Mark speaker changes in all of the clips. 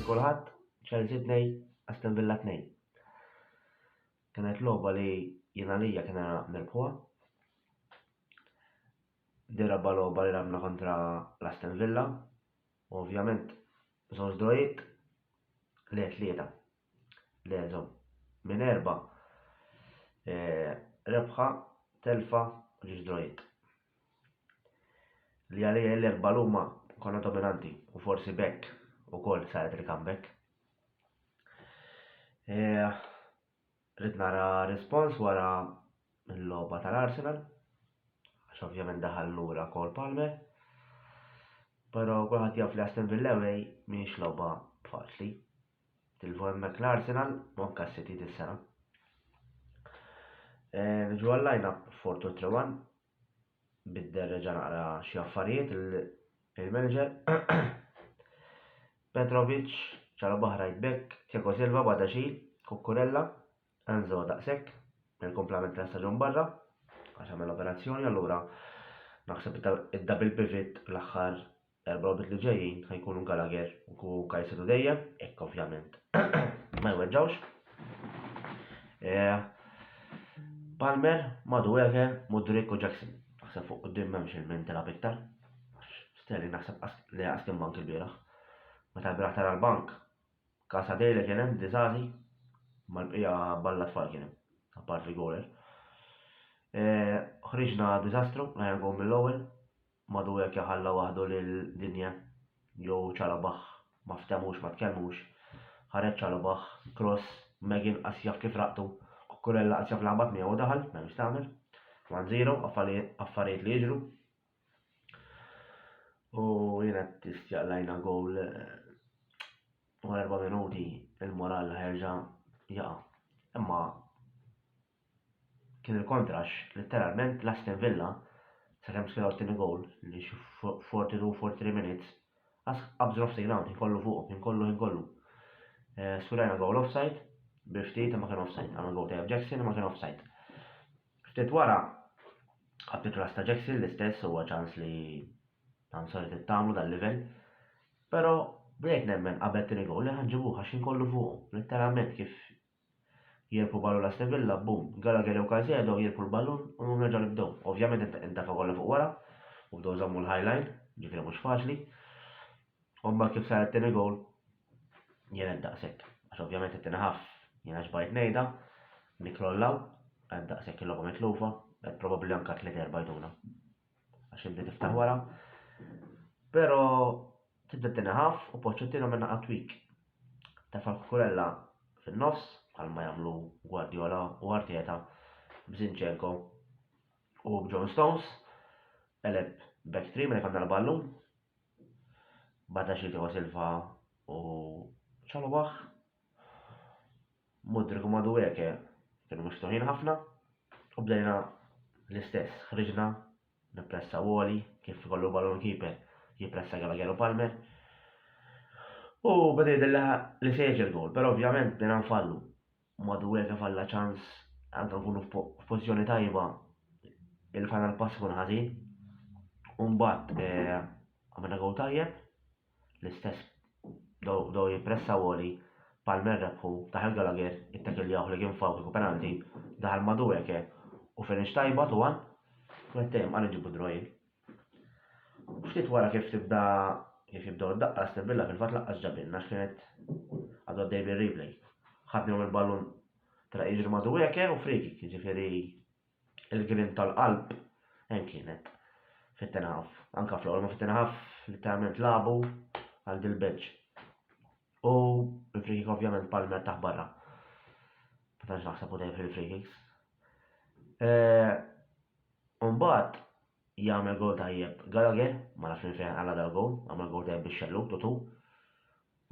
Speaker 1: Kulħadd Chelsea 2, Aston Villa 2. Kienet logħba li jiena lija kien nirbħuha. Di rabba logħba li labna kontra l-Aston Villa. Ovvjament żewġ drojiet le tlieta. Le żewġ. Minn 4 rebħa, telfa, ġiex drojiet. Li għalija l-erba' huma konna dominanti u forsi bekk ukoll saret il-comeback. Rid nara respons wara l-logħba tal-Arsenal, għax ovvjament daħal lura Cole Palmer, però kulħadd jaf li Aston Villa away mhijiex logħba faċli. Tilfu hemmhekk l-Arsenal u anke s-City dis-sena. Niġu għall-line-up 4-2-3-1, biddel reġa' naqra xi affarijiet il-manager. Petrovic, Čalobah right back, Thiago Silva Badaxil, Cucurella, Enzo daqshekk, il-komplement l-staġun barra, għax għamel operazzjoni, allura naħseb id-double pivot l-aħħar 4 robit li ġejjin ħajkunu Gallagher u Kajsedu dejjem, hekk ovvjament ma jweġġawx. Palmer, Madueke, Mudryk u Jackson. Naħseb fuq quddiem m'hemmx il-min tilab iktar. Sterling naħseb li għaskem bank il-bieraħ. Meta l-bieraħ tara l-bank, Kasa Dejle kien hemm Disasi, mal-bqija balla tfal kien hemm, apart il-goler. Ħriġna diżastru, rajna gol mill-ewwel, Madueke ħalla waħdu lil-dinja jew Čalobah ma ftemux ma tkellmux. Ħareġ Čalobah, cross, Megin qasjaf kif raqtu. Kurella qasjaf laħbat miegħu daħal, m'hemmx tagħmel. 1-0, affarijiet li jiġru. U jiena tistjaqlajna gowl wara 4 minuti il-moral ħerġa' jaqa'. Imma kien il-kontrax letteralment l-Aston Villa sakemm skilaw t-tieni gowl li xi 42-43 minutes qabżu nofs ground inkollu fuqhom, inkollu. Skurajna gowl offside. Biftit ma kien offside, għamil gowl ta' Jackson ma kien offside. Ftit wara ħabbiet ras ta' Jackson l-istess huwa ċans li solit tagħmlu dal-livell. Però bdejt nemmen qabel tieni gowl li ħanġibuh għax inkollu fuqhom. Letteralment kif jirpu ballun l-Aston Villa, bum, Gallagher u Caicedo jirpu l-ballun u nerġgħu nibdew. Ovvjament inta kollha fuq wara u bdew żammu l-highline, ġifieri mhux faċli. U mbagħad kif saret tieni gowl jien daqshekk. Għax ovvjament it-tieni ħaff jiena ġbajt ngħidha, nikrollaw, għad daqshekk il-logħba mitlufa, qed probabbli anke 3-4 jduna. Għax inti tiftaħ wara. Però tibda t-tieni ħaff u Pochettino minna qatwik. Tefal Cucurella fin-nofs bħalma jagħmlu Guardiola u Arteta b'Zinchenko u b'John Stones, eleb back three minn għandna l-ballun, Badaxil Thiago Silva u Čalobah. Mudryk u Madueke kienu miftuħin ħafna u bdejna l-istess, ħriġna nippressa Woli kif ikollu ballon keeper jippressa Gallagher u Palmer. U bdej li sejġ il-gol, però ovvjament bdejna nfallu. Madueke falla ċans anke nkunu f'pożizzjoni tajba il-final pass kun ħażin. U mbagħad għamilna gol tajjeb, l-istess dew jippressa Woli. Palmer rebħu, daħal Gallagher, it-tackle jaħu li kien fawk u penalti, daħal Madueke u finish tajba tuwan, u għettem għan iġibu drojil. Ftit wara kif jibdew id-daqqa Aston Villa fil-fatt laqqas ġabilna x'kienet għadu għaddej bil-replay. Ħadnihom il-ballun tra jiġri Madueke u free kick, jiġifieri il-grin tal-qalb hemm kienet fit-tieni ħaff. Anke fl-ewwel ma fit-tieni ħaff letteralment labu għal dil-bench. U il-free kick ovvjament Palmer taħ barra. Ma tantx naħseb u dejjem fil-free kicks. Mbagħad jagħmel gol tajjeb Gallagher, ma nafx minn fejn għalla dal-gol, għamel gol tajjeb bix-xellu tutu.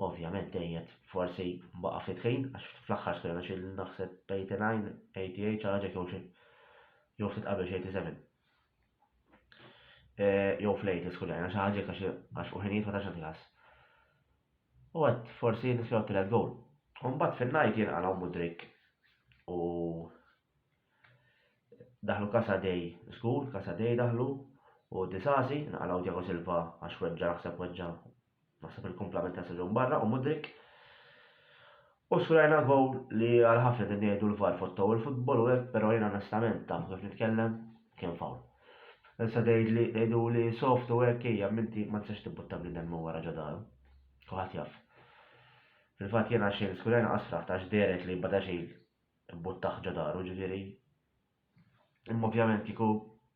Speaker 1: Ovvjament dejjed forsi baqa' ftit ħin għax fl-aħħar skorna xi naħseb 89, 88 ċara jew ftit qabel xi 87. Jew fl-80 skurjana xi ħaġa għax u ħinijiet ma tantx nagħti u għed forsi nislaw t-tlet gol. Mbagħad fin-najt jinqalgħu Mudryk u daħlu Casadei, skur, Casadei daħlu, u Disasi, naqalaw Diego Silva għax weġġa, naħseb il-komplament ta' seġun barra, u Mudrik. U skurajna għol li għal-ħafna d-nejdu l-var fottaw il-futbol u għek, pero jena onestament ta' kif nitkellem, kien fawl. Issa dejdu li soft u għek hija minti ma tistax tibbuttam li demmu wara ġadaru. Kuħat jaf. Fil-fat jena xejn skurajna asfraħ ta' ġderet li bada xejn buttaħ ġadaru ġifiri. Imma ovvjament kiku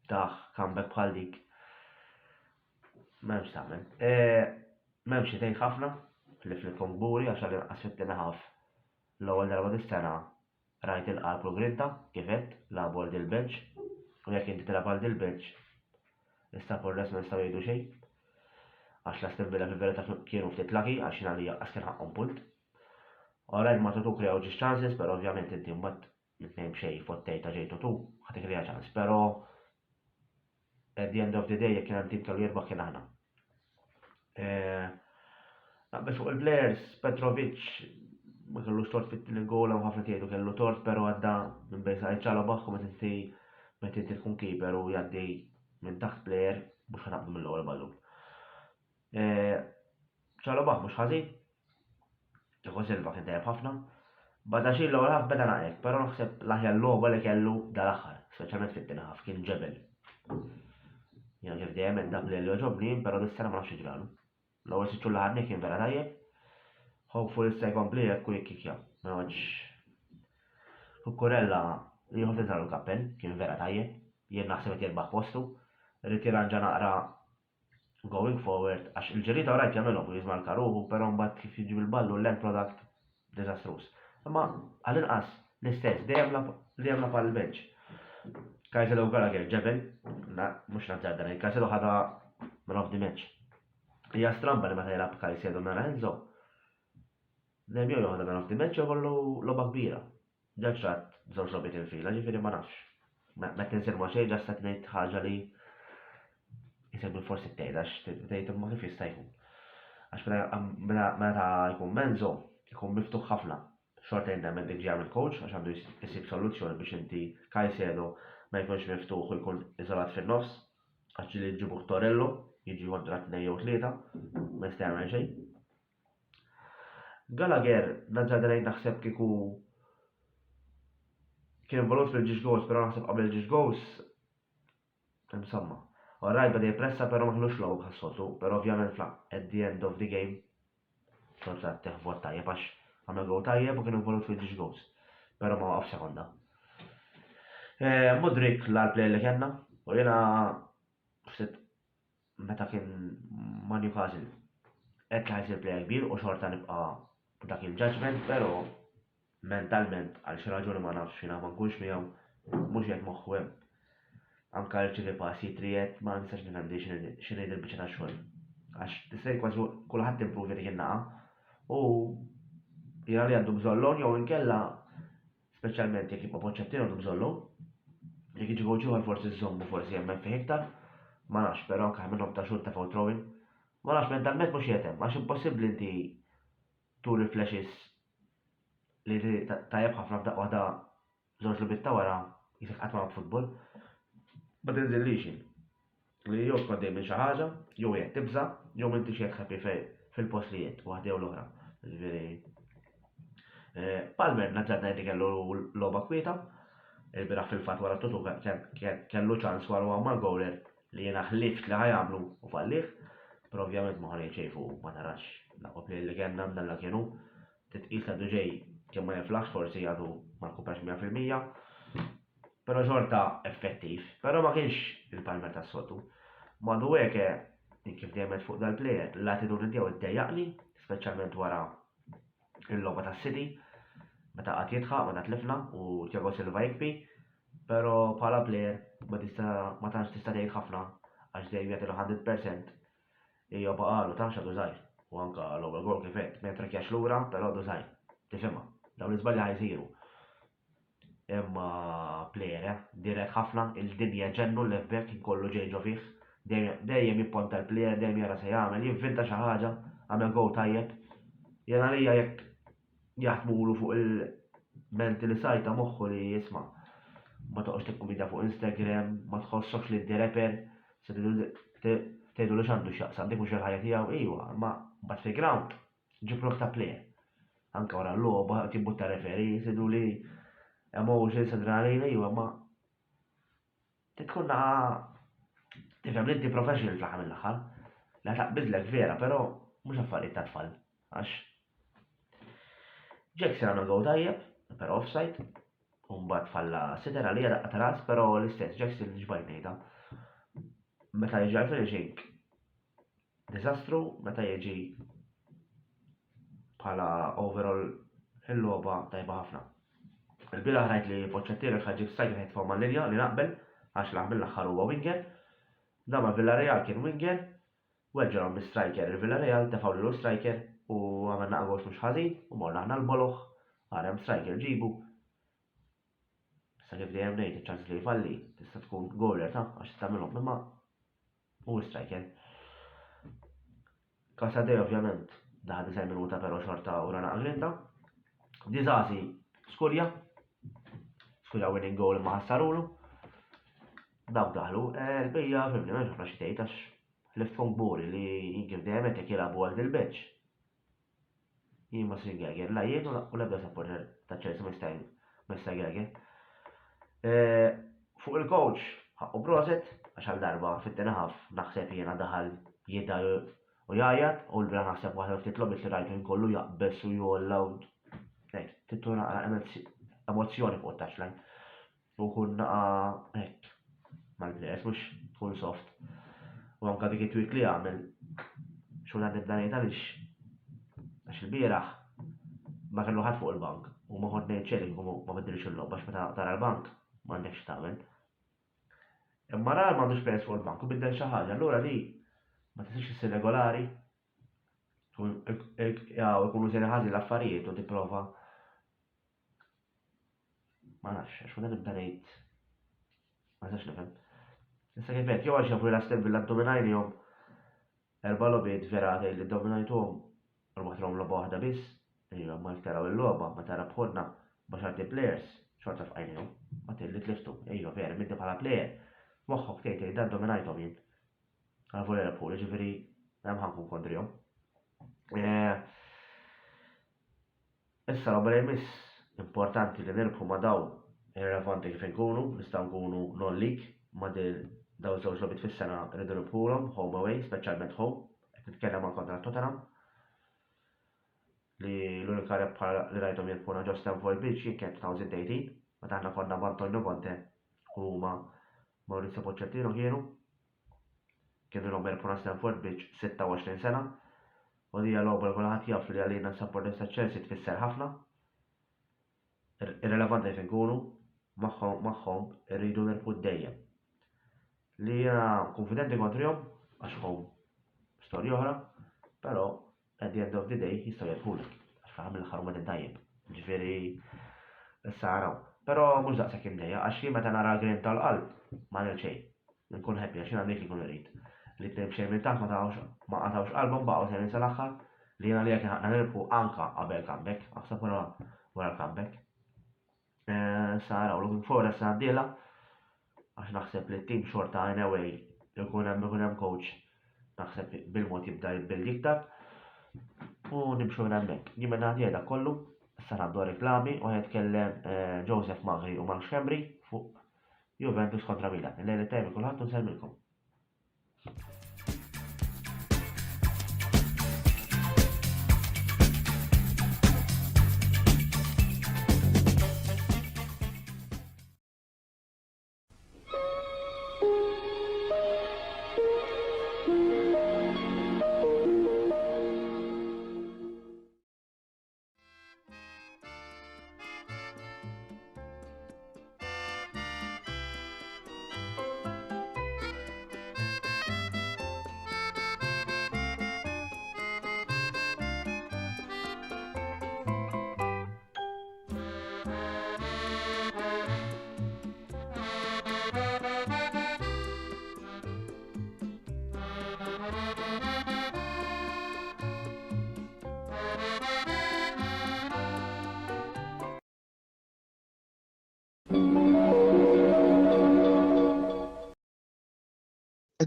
Speaker 1: taħ comeback bħal dik. Memx tamen. Memx jitejn ħafna li fil-kongburi għax għal asfittina ħaf. L-ewwel darba dis-sena rajt il-qalb u grinta kifet labu għal dil-bench u jekk inti tilab għal dil-bench issa porres ma nistgħu jgħidu xejn. Għax l-Aston Villa fil-verità kienu ftit laki għax jien għalija qaskin ħaqhom punt. Orajt ma tutu krew ġiex chances, però ovvjament inti mbagħad nitnejn b'xejn fottejta ġejtu tu ħadd ikrea ċans, però at the end of the day jekk kien hemm tim kellu jirbaħ kien aħna. Biex fuq il-players, Petrovic ma kellux tort fit-gol u ħafna tgħidu kellu tort, però għadda minn bejsa ċalobaħ u meta inti tkun keeper u jgħaddi minn taħt player mhux ħanaqbdu mill-ewwel ballun. ċalobaħ mhux ħażin, Diego Silva kien tajjeb ħafna, bada xi l-ewwel ħaf beda naqek, però naħseb l-aħjar logħba li kellu dal-aħħar, speċjalment fit-tieni ħaf kien ġebel. Jiena kif dejjem dak li joġobni, però dis-sena ma nafx jiġralu. L-ewwel siċċu l-ħadni kien vera tajjeb. Hopefully issa jkompli hekk u jikkikja. Ma għadx. Kukurella li jħobb tiżar l-kappell kien vera tajjeb. Jien naħseb qed jirbaħ postu. Rrid jirranġa naqra going forward għax il-ġerita rajt jagħmelhom u jiżma' l-karuħu, però mbagħad kif jiġi bil-ballu l-end product diżastruż. Imma għall-inqas l-istess dejjem bħal il-bench. Kajsedo Gallagher ġebel, mhux nazzarda, Kajsedo ħada man of the match. Hija stramba li meta jilgħab Kajsedo nara Enzo. Dejjem jew joħodha man of the match jkollu logħba kbira. Ġaġġat żewġ logħbiet infila, ġifieri ma nafx. Meta tinsir ma xejn ġasta tgħid ħaġa li jisegħu forsi tgħid għax tgħid imma kif jista' jkun. Għax meta jkun Menzo jkun miftuħ ħafna. Xorta jindem dik ġjam il-coach għax għandu jisib soluzzjoni biex inti Kajsedo ma jkunx miftuħ u jkun iżolat fin-nofs għax li ġibu Torello jiġi kontra 2 jew 3 ma jista' jagħmel xejn. Gallagher naġġa naħseb kieku kien involut fil-ġiex goals, però naħseb qabel ġiex goals insomma. Orajt bada jippressa però ma kellux logħbu bħas-soltu, però ovvjament at the end of the game xorta teħvot tajjeb għax għamel gol tajjeb u kien involut fil-ġiex goals, però ma waqaf sekonda. Mudrik l-play li kellna u jiena ftit meta kien ma' Newcastle qed ħajsir play kbir u xorta nibqa' dak il-judgment, però mentalment għal xi raġuni ma nafx jiena ma nkunx miegħu mhux qed moħħu hemm. Anke rċievi passi triet ma nistax nifhem x'inhi il-biċċa tax-xogħol. Għax tista' kważi kulħadd impruvi dik in-naqa' u jiena li għandu bżollhom jew inkella speċjalment jekk jibqa' Pochettino għandu bżollhom. Jekk jiġi coach ieħor forsi żżommu forsi hemm fih iktar, ma nafx, però anke minnhom ta' xhur ta' foul throwing. Ma nafx mentalment mhux jetem, għax impossibbli inti turi flashes li tajjeb ħafna f'daqqa waħda żewġ logħbiet ta' wara jisek qatt ma' futbol. Ma tinżillix li jew tkun dejjem xi ħaġa, jew qed tibża, jew inti xi ħabi fil-post li qed waħda jew l-oħra. Ġifieri Palmer naġġarna li kellu logħba kwieta, il-biraħ fil-fatt wara tutu kellu ċans wara għamma goler li jiena ħlift li ħajamlu u fallih, però ovvjament ma ħareġ xejn fuq ma tarax naqob li kellna mdalla kienu titqis ta' ġej kemm ma jiflax forsi għadu ma nkuprax 100%, però xorta effettiv, però ma kienx il-Palmer tas-soltu. Madu hekk kif dejjem fuq dal-plejer l-attitudni tiegħu iddejjaqni, speċjalment wara il-logħba tas-City, meta qatt jitħaq, meta tlifna u Thiago Silva jikbi, però bħala plejer ma tantx tista' tgħid ħafna għax dejjem jagħtilu 100% hija baqalu tafx għadu żgħir. U anke l-ewwel gol kif qed ma jitrekkjax lura, però għadu żgħir. Tifhimha, dawn l-iżbalji ħajsiru. Imma plejer dirett ħafna, il-dinja ġennu l-effekt inkollu ġejġu fih, dejjem jipponta l-plejer, dejjem jara se jagħmel, jivvinta xi ħaġa, għamel gol tajjeb. Jena li jekk jaħdmulu fuq il-menti li sajta moħħu li jisma' ma toqgħodx tikkumenta fuq Instagram, ma tħossokx li d-reper, se tgħidu li x'għandu x'jaqsam dik mhux il-ħajja tiegħu iwa, ma mbagħad fi ground ġib ta' plejer. Anke wara l-logħba tibbutta referi, jsidu li emotions, adrenalina, iwa ma tkun tifhem li inti professional fl-aħħar mill-aħħar. La taqbidlek vera, però mhux affarijiet ta' tfal. Għax Jackson għamel gow tajjeb, però offside, u mbagħad falla sitter għalija daqqa ta' ras, però l-istess Jackson ġbajt ngħidha. Meta jiġi finishing diżastru, meta jiġi bħala overall il-logħba tajba ħafna. Il-bieraħ rajt li Pochettino ħaġib striker ħed fuq mal-linja li naqbel għax laħ mill-aħħar huwa winger. Dama Villarreal kien winger, u ġerom striker il-Villarreal tefaw lilu striker u għamilna għagħos mhux ħażin u morna aħna l-boloħ għarem striker ġibu. Sa kif dejjem ngħid iċ-ċans li jfalli tista' tkun goaler ta' għax tagħmilhom imma hu striker. Casadei ovvjament daħal 9 minuta però xorta u rana grinda. Disasi Skurja winning goal ma ħassarulu. Dawk daħlu, l-bija fimni ma ġafna xi tgħid għax liftfong buri li jinkif dejjem qed jilagħbu għal dil-beċ. Jien ma sir Geiger, la jien u l-ebda supporter ta' Chelsea Mr. Geiger. Fuq il-coach ħaqqu proset għax għal darba fit-tenħaf naħseb jiena daħal jidda u jajat u l-bra naħseb waħda ftit lobit li rajtu jinkollu jaqbess u jolla u tittu naqra emozzjoni fuq touchline. U kun naqa mal-players mhux tkun soft. U anka dik it-tweet li għamel xogħol għandib dan għax il-bieraħ ma kellu ħadd fuq il-bank u ma ħodt ngħid xejn ma biddilx il-logħba għax meta tara l-bank m'għandekx tagħmel. Imma rar m'għandux pers fuq il-bank u biddel xi ħaġa, allura li ma tisix issir regolari ikunu sejri ħażin l-affarijiet u tipprova ma nafx għax wara nibda ngħid ma nistax nifhem. Issa kif qed jew għax jafu l-Aston Villa dominajnihom erba' logħbiet verati li dominajtuhom rbaħthom logħba waħda biss, ma taraw il-logħba ma tara bħodna baxarti players xorta f'għajnihom, ma tilli tliftu, vera minti bħala player moħħok tgħid dan dominajthom jien. Għal Liverpool, ġifieri hemm ħankun kontrihom. Issa roba li jmiss importanti li nirbħu ma' dawn irrelevanti kif inkunu, nistgħu nkunu non-league ma' daw żewġ logħbiet fis-sena rridu nirbħulhom home away, speċjalment home, qed nitkellem ma' kontra Tottenham. Li l-unika rebħa li rajthom jirbħuna ġo Stamford Bridge jien kien 2018, meta aħna konna b'Antonio Conte u huma Maurizio Pochettino kienu l-hom jirbħuna Stamford Bridge 26 sena. U dija l-logħba li kulħadd jaf li għalina supporters ta' Chelsea tfisser ħafna. Irrelevanti fejn ikunu magħhom irridu nirbħu dejjem. Li jiena konfidenti kontrihom għax home storja oħra, però at the end of the day jistgħu jirbħulek għax fl-aħħar mill-aħħar huma dejjem. Ġifieri issa naraw. Però mhux daqshekk imdejja għax jien meta nara green tal-qalb ma nagħmel xejn. Nkun happy għax jiena dik li nkun irid. Li tnejn xejn minn taħt ma qatawx qalbhom baqgħu sejrin sal-aħħar li jiena li jekk ħaqna nirbħu anke qabel comeback, aħseb wara l-comeback. Sara u looking forward sa għaddiela għax naħseb li t-tim xorta anyway ikun hemm coach naħseb bil-mod jibda jibbildi iktar u nimxu minn hemmhekk. Jien minn għaddi dak kollu, issa ngħaddu reklami u jitkellem Joseph Magri u Mark Xembri fuq Juventus kontra Milan. Il-lejla tajba kulħadd u nsellmilkom.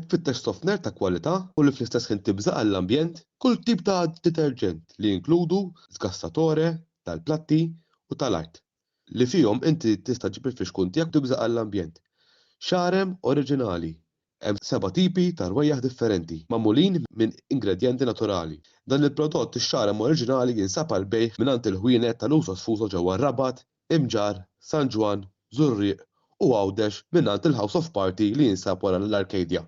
Speaker 2: wieħed tfittex sofner ta' kwalità u li fl-istess ħin tibża' għall-ambjent kull tip ta' deterġent li jinkludu skassatore tal-platti u tal-art li fihom inti tista' ġib il-fixkun tiegħek tibża' għall-ambjent. Xarem oriġinali. Hemm 7 tipi ta' rwejjaħ differenti magħmulin minn ingredjenti naturali. Dan il-prodott ix-xarem oriġinali jinsab għal bejgħ mingħand il-ħwienet tal-Usos Fuso ġewwa Rabat, Imġar, San Ġwan, Żurrieq u Għawdex mingħand il-House of Party li jinsab wara l-Arcadia.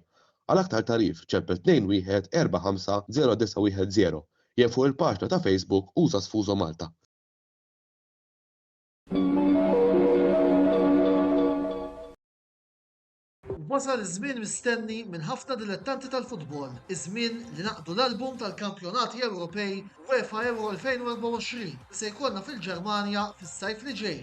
Speaker 2: Għal aktar tarif ċempel 21 45 0910 jew fuq il-paġna ta' Facebook Usos Fuso Malta.
Speaker 3: Wasal iż-żmien mistenni minn ħafna dilettanti tal-futbol, iż-żmien li naqdu l-album tal-Kampjonati Ewropej UEFA Euro 2024 se jkollna fil-Ġermanja fis-sajf li ġej.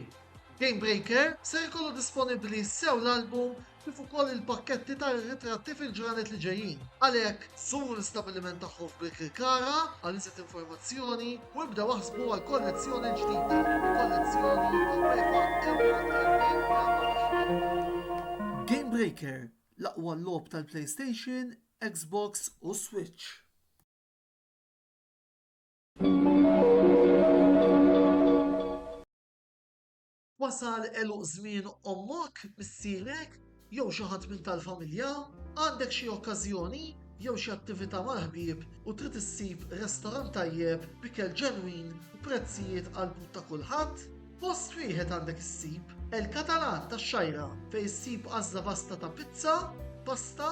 Speaker 3: Game Breaker se jkollu disponibbli sew l-album kif ukoll il-pakketti tar-ritratti fil-ġranet li ġejjin. Għalhekk żuru l-istabbiliment tagħhom f'Bikri-Kara għal iżjed informazzjoni u ibda waħsbu għal kollezzjoni ġdida, kollezzjoni tal-UEFA Euro 2024. Game Breaker, l-aqwa logħob tal-PlayStation, Xbox u Switch. Wasal eluq żmien ommok, missierek, jew xi ħadd minn tal-familja, għandek xi okkażjoni jew xi attività mal-ħbieb u trid issib restorant tajjeb b'ikel ġenwin u prezzijiet qalbut ta' kulħadd? Post wieħed għandek issib El-Katalan tax-Xajra fejn issib għażla vasta ta' pizza, pasta,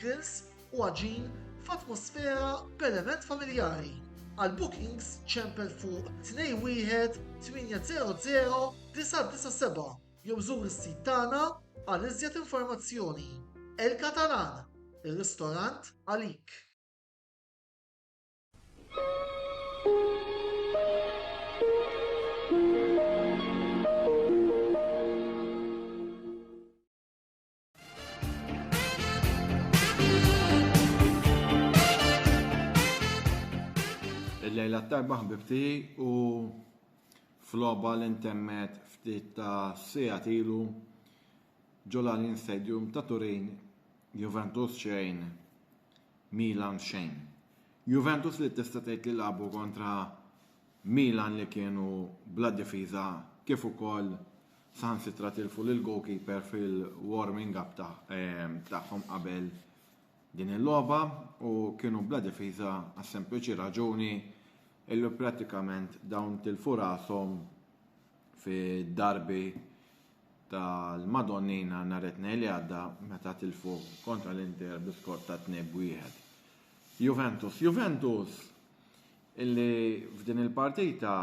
Speaker 3: grills u għaġin f'atmosfera b'element familjari. Għal bookings ċempel fuq 21 800 997 jew żur is-sit tagħna għal iżjed informazzjoni. El-Katalan, ir-ristorant għalik.
Speaker 4: Il-lejla t-tarba ħbibti u fl-logħba l-internet ftit ta' sija ilu ġol Stadium ta' Turin Juventus xejn, Milan xejn. Juventus li tista' tgħid li labu kontra Milan li kienu bla difiża kif ukoll saħansitra tilfu lil goalkeeper fil-warming up tagħhom qabel din il-logħba u kienu bla difiża għas sempliċi raġuni illi pratikament dawn tilfu rashom fid-darbi tal-Madonnina nhar it-tnejn li għadda meta tilfu kontra l-Inter bi-skor ta' 2-1. Juventus illi f'din il-partita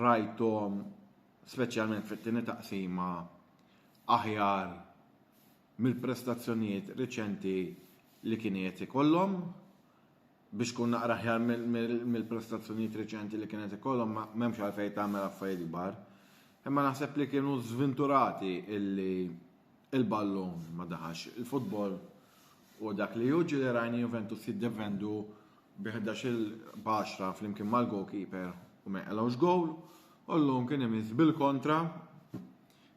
Speaker 4: rajthom speċjalment fit-tieni taqsima aħjar mill-prestazzjonijiet riċenti li kienet ikollhom biex kun naqra aħjar mill-prestazzjonijiet riċenti li kienet ikollhom m'hemmx għalfejn tagħmel affarijiet kbar. Imma naħseb li kienu żvinturati illi il-ballun ma daħax il-futbol u dak li juġi li rajni Juventus jiddefendu bi 11-10 flimkien mal-goalkeeper u ma jqelgħux gowl u llum kien imiss bil-kontra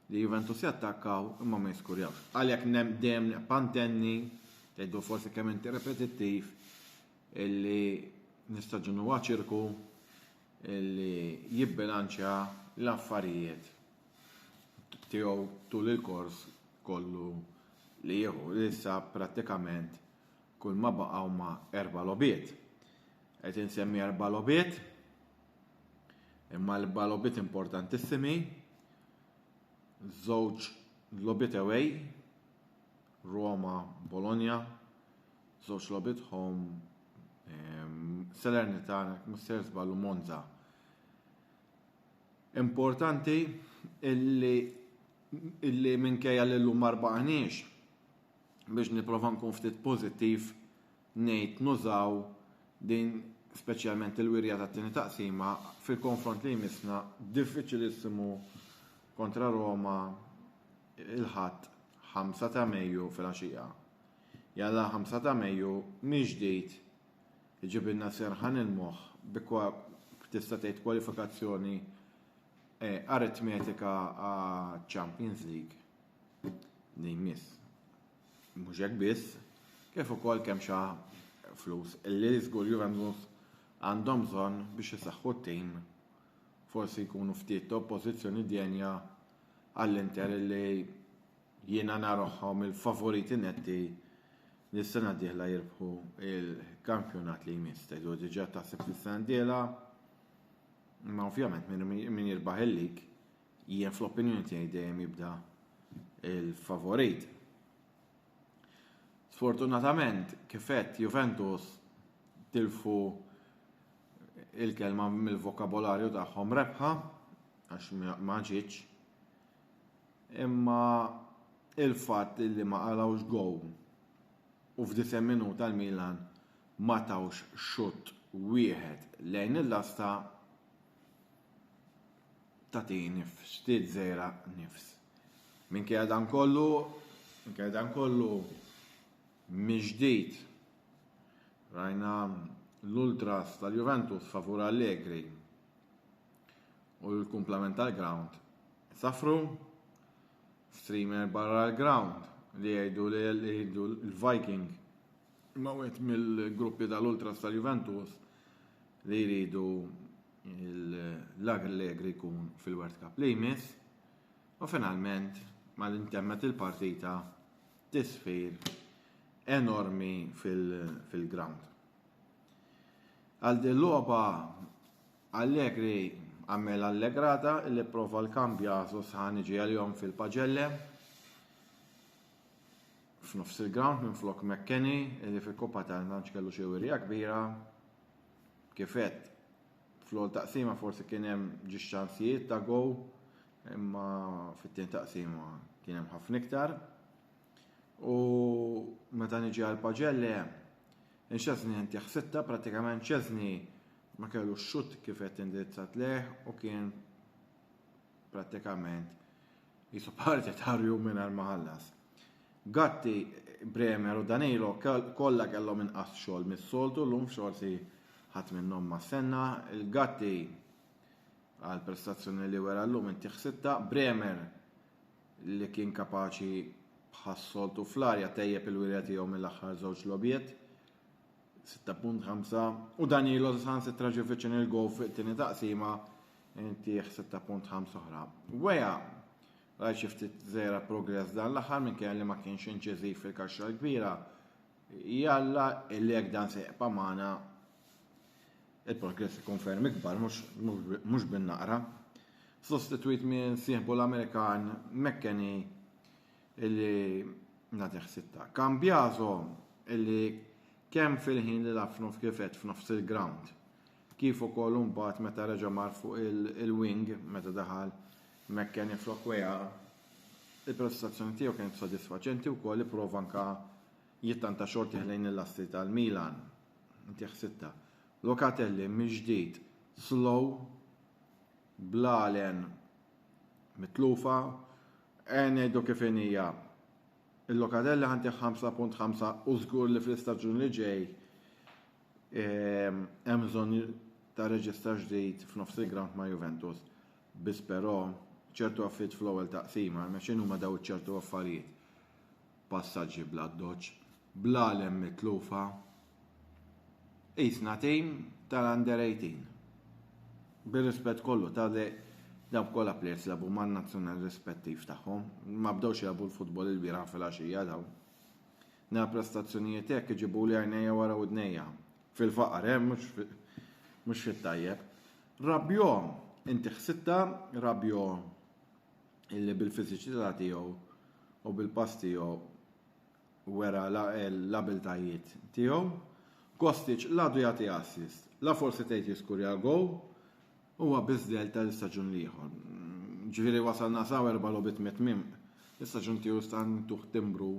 Speaker 4: li Juventus jattakkaw imma ma jiskurjawx. Għalhekk dejjem pantenni tgħidu forsi kemm inti repetittiv illi nistaġunu ċirku illi jibbilanċja l-affarijiet tiegħu tul il-kors kollu li jieħu li issa prattikament kull ma baqgħu ma' 4 logħbiet. Qed insemmi 4 logħbiet, imma l-4 logħbiet importantissimi, żewġ logħbiet away, Roma, Bologna, żewġ logħbiet home, Salernitana, Mister Żballu Monza. Importanti illi minkejja li llum ma rbaqniex biex nipprova nkun ftit pożittiv ngħid nużaw din speċjalment il-wirja tat-tieni taqsima fil-konfront li jmissna diffiċilissimu kontra Roma il-ħadd 5 ta' Mejju fil-għaxija. Jalla 5 ta' Mejju mhix ġdid iġibilna serħan il-moħħ bikwa tista' tgħid kwalifikazzjoni aritmetika għal Champions League li jmiss. Mhux hekk biss, kif ukoll kemm xa flus illi żgur Juventus għandhom bżonn biex isaħħu t-tim forsi jkunu ftit oppożizzjoni djenja għall-Inter li jiena naroħħom il-favoriti netti li s-sena d-dieħla jirbħu il-kampjonat li jmiss. Tgħidu diġà taħseb fis-sena d-dieħla, ma ovvjament min jirbaħ il-lig jien fl-opinjoni tiegħi dejjem jibda il-favorit. Sfortunatament kif qed Juventus tilfu il-kelma mill-vokabolarju tagħhom rebħa għax ma ġietx, imma il-fatt li ma qalawx gow u f'9 minuta l-Milan ma tawx xut wieħed lejn il-lasta tagħti nifs, ftit żgħira nifs. Minkejja dan kollu miġdid rajna l-ultras tal-Juventus favur Allegri u l-kumplament tal-ground safru streamer barra l-ground li jgħidu l-Viking ma wieħed mill-gruppi tal-ultras tal-Juventus li jridu l-Allegri jkun fil-World Cup li jmiss u finalment mal-intemmet il-partita tisfir enormi fil-ground. Għal din logħba Allegri għammel allegrata li prova l-kambja sosħan iġi għal-jom fil-Paġelle f'nofs il-ground minn flok McKennie li fil-Koppa tal-Nanċ kellu xi wirja kbira kifet fl-ol taqsima forsi kien hemm ġi xansijiet ta' gow imma fit-tien taqsima kien hemm ħafna iktar u meta niġi għal-Paġelle Inxezni inti ħsitta pratikament Szczesny ma kellu xut kif qed indirizzat leh u kien pratikament jisu partitarju mingħajr ma ħallas. Gatti, Bremer u Danilo kollha kellhom inqas xogħol mis-soltu llum xorsi ħadd minnhom ma senna. Il-Gatti għal prestazzjoni li wera llum inti ħsitta, Bremer li kien kapaċi bħas-soltu fl-arja tejjeb il-wirja tiegħu mill-aħħar żewġ logħbiet 6.5 u Danilo Sansi traġi fiċin il-gow fit-tieni taqsima inti 6.5 oħra. Weja raj xiftit żgħira progress dan l-aħħar minkejja li ma kienx inċiżiv fil-kaxxa l-kbira jalla illi hekk dan seqpa' magħna il-progress ikkonfermi kbar mhux bin-naqra. Sostitwit minn sieħbu l-Amerikan McKennie illi nagħti ħsitta. Cambiaso illi kemm fil-ħin li lafnu f'kifet f'nofs il-ground. Kif ukoll mbagħad meta reġa' mar fuq il-wing meta daħal McKennie flok weja il-prestazzjoni tiegħu kienet sodisfaċenti wkoll ipprova anke jittanta xorti ħlejn il-lasti tal-Milan. Inti ħsitta. Locatelli miġdid slow blalen mitlufa ngħidu kif inhija. Il-Locatelli ħanti 5.5 u żgur li fl-istaġun li ġej hemm bżonn ta' reġistra ġdid f'nofs il-ground ma' Juventus. Biss però ċertu affarijiet fl-ewwel taqsima, ma x'inhu ma daw ċertu affarijiet. Passaġġi bla doċ, bla lem mitlufa. Isna tim tal-under 18. Bir-rispett kollu ta' dawn kollha plejers labu man-nazzjonal rispettiv tagħhom, ma bdewx jagħbu l-futbol il-bira fil-għaxija daw. Na prestazzjonijiet hekk iġibu li għajnejja wara udnejja. Fil-faqar, mhux fit-tajjeb. Rabbio, inti ħsitta Rabbio illi bil-fiżiċità tiegħu u bil-pass tiegħu wera l-abiltajiet tiegħu. Kostic l-għadu jagħti assist. La forsi tgħid jiskurja gow huwa biżdel tal-istaġun ieħor. Ġifieri wasalna sa 4 logħbiet mitmiem. L-istaġun tiegħu stan tuħ timbru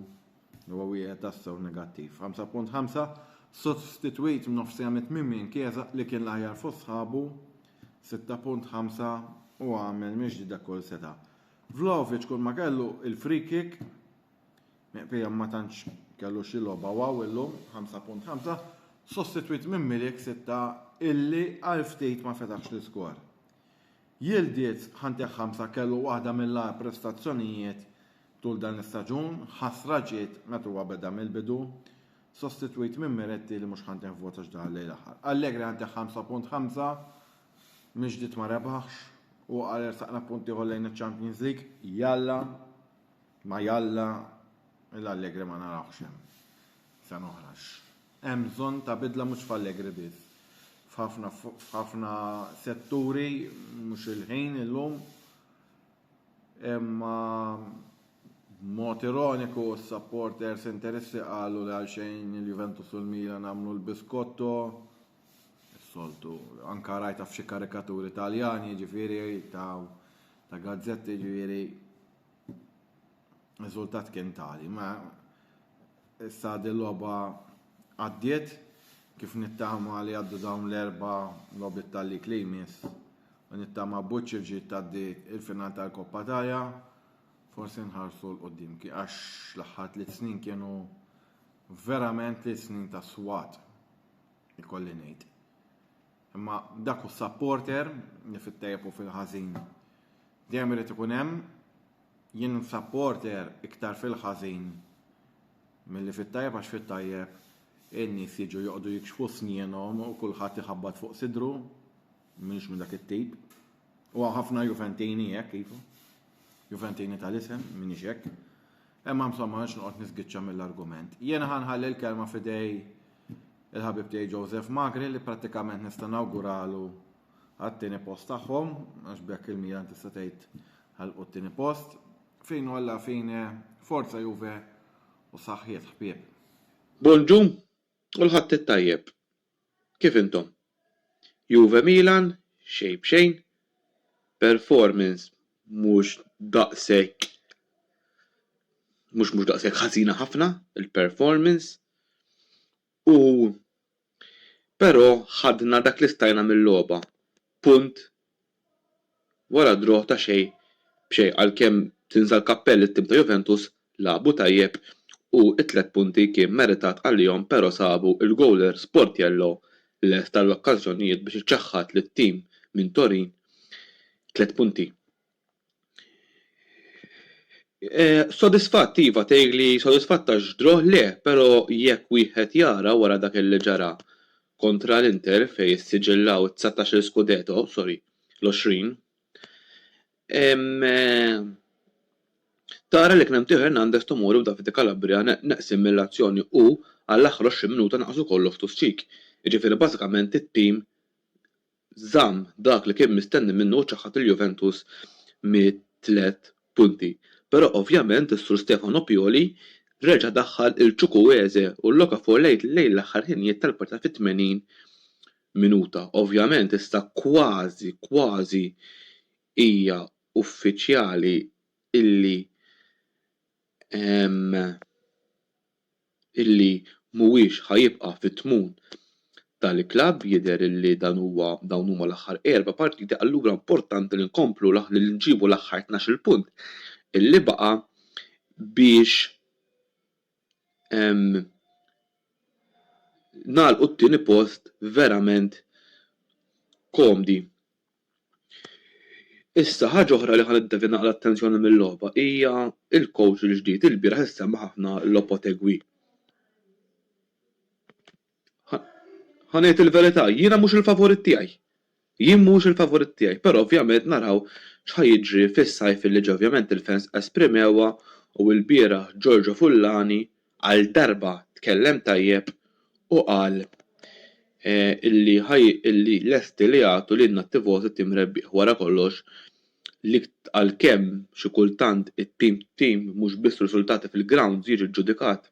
Speaker 4: huwa wieħed tassew negattiv. 5.5 sostitwit m'nofsija mitmiem minn Chiesa li kien l-aħjar fost sħabu 6.5 u għamel miġdida kull seta. Vlahovic kull ma kellu il-free kick meqbija ma tantx kellu xi logħba waw illum 5.5 sostitwit minn Milik 6 illi għal ftit ma fetax l-iskwar. Yildiz ħanteħ 5 kellu waħda mill-agħar prestazzjonijiet tul dan l-istaġun, ħasra ġiet meta huwa beda mill-bidu sostituit minn Miretti li mhux ħanteħ votax da għallej l-aħħar. Allegri ħanteħ 5.5 mhix dit ma rebaħx u għal saqna punti għollejn il-Champions League jalla ma jalla l-Allegri ma narawx hemm. Sa noħrax. Hemm bżonn ta' bidla mhux f'Allegri biss. F'ħafna setturi mhux il-ħin illum imma mod ironiku s-supporters interessi qalu li għalxejn il-Juventus u l-Milan għamlu l-biskotto s-soltu anka rajta f'xi karikaturi Taljani ġifieri ta' gazzetti ġifieri riżultat kien tali ma issa dil-logħba għaddiet kif nittama li għaddu dawn l-erba' logħbiet tal-lig li jmiss u nittama Buċċi ġiet tgħaddi il-final tal-Koppa Italja forsi nħarsu l-qoddim għax l-aħħar 3 snin kienu verament 3 snin ta' swat ikolli ngħid. Imma dak hu supporter li fit-tajjeb u fil-ħażin dejjem irid ikun hemm jien supporter iktar fil-ħażin milli fit-tajjeb għax fit-tajjeb in-nies jiġu joqogħdu jikxfu snienhom u kulħadd iħabbat fuq sidru m'iniex minn dak it-tip. U ħafna Juventini hekk kifu. Juventini tal-isem, m'iniex hekk. Imma insomma nix noqgħod nisgiċċa mill-argument. Jiena ħanħalli l-kelma f'idej il-ħabib tiegħi Joseph Magri li prattikament nista' nawguralu għat-tieni post tagħhom għax bekk il-Milan tista' tgħid ħalqu t-tieni post. Fejn walla fejn forza Juve u saħħiet ħbieb.
Speaker 2: Bonġu, u l-ħadd it-tajjeb. Kif intom? Juve Milan, xejn b'xejn, performance mhux daqshekk ħażina ħafna il-performance u però ħadna dak li stajna mill-logħba. Punt wara droħ ta' xejn b'xejn għalkemm tinżal kappell it-tim ta' Juventus labu tajjeb u t-3 punti kien meritat għalihom però sabu il-goaler Sportiello lest tal-okkażjonijiet biex iċaħħad lit-tim minn Torin 3 punti. Sodisfatt iva tgħidli sodisfatta x'droħ le, però jekk wieħed jara wara dak li ġara kontra l-Inter fejn issiġillaw 19 skudetto, l-20. Tara li kien hemm Teo Hernandez Tomori u Davide Calabria neqsim mill-azzjoni u għall-aħħar 20 minuta naqsu kollu f'Tusċik. Jiġifieri bażikament it-tim żamm dak li kien mistenni minnu ċaħħat il-Juventus mit-3 punti. Però ovvjament is-Sur Stefano Pioli reġa' daħħal il-Chukwueze u l-Okafor lejn l-aħħar ħinijiet tal-partita fit-80 minuta. Ovvjament issa kważi hija uffiċjali illi mhuwiex ħajibqa' fit-tmun tal-klabb jidher illi dawn huma l-aħħar 4 partiti allura importanti li nkomplu li nġibu l-aħħar 12 punt illi baqa' biex nagħlqu t-tieni post verament komdi. Issa ħaġa oħra li ħaniddevina l-attenzjoni mill-logħba hija il-coach il-ġdid il-bieraħ issemma ħafna Lopetegui. Ħanejt il-verità, jiena mhux il-favorit tiegħi. Però ovvjament naraw x'ħajjiġri fis-sajf li ġie ovvjament il-fans esprimewha u l-bieraħ Giorgio Fullani għal darba tkellem tajjeb u qal illi lesti li jagħtu lilna t-tivoti tim rebbieħ wara kollox li għalkemm xi kultant it-tim mhux biss riżultati fil-grounds jiġi ġġudikat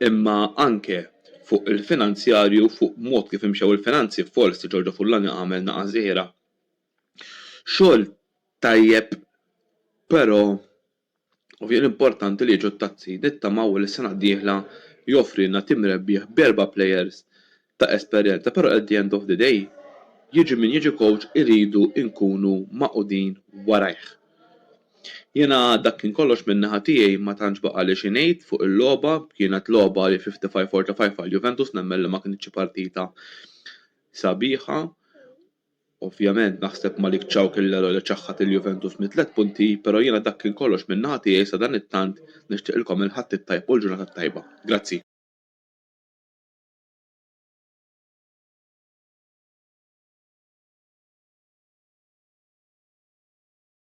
Speaker 2: imma anke fuq il-finanzjarju fuq mod kif imxew il-finanzi forsi Giorgio Fullani għamel naqa' żgħira. Xogħol tajjeb però ovvjament importanti li jiġu t-tazzi nittamaw li s-sena d-dieħla joffrilna tim rebbieħ b'4 plejers ta' esperjenza, però at the end of the day jiġi min jiġi coach iridu nkunu maqudin warajh. Jiena dak kien kollox minn naħa tiegħi ma tantx baqa' li xi ngħid fuq il-logħba, kienet logħba li 55-45 għal Juventus nemmen li ma kinitx partita sabiħa. Ovvjament naħseb Malik Ciao kelleru li ċaħħat il-Juventus mit 3 punti, però jiena dak kien kollox minn naħa tiegħi sa dan it-tant nixtieqilkom il-ħadd it-tajb u l-ġurnata tajba. Grazzi.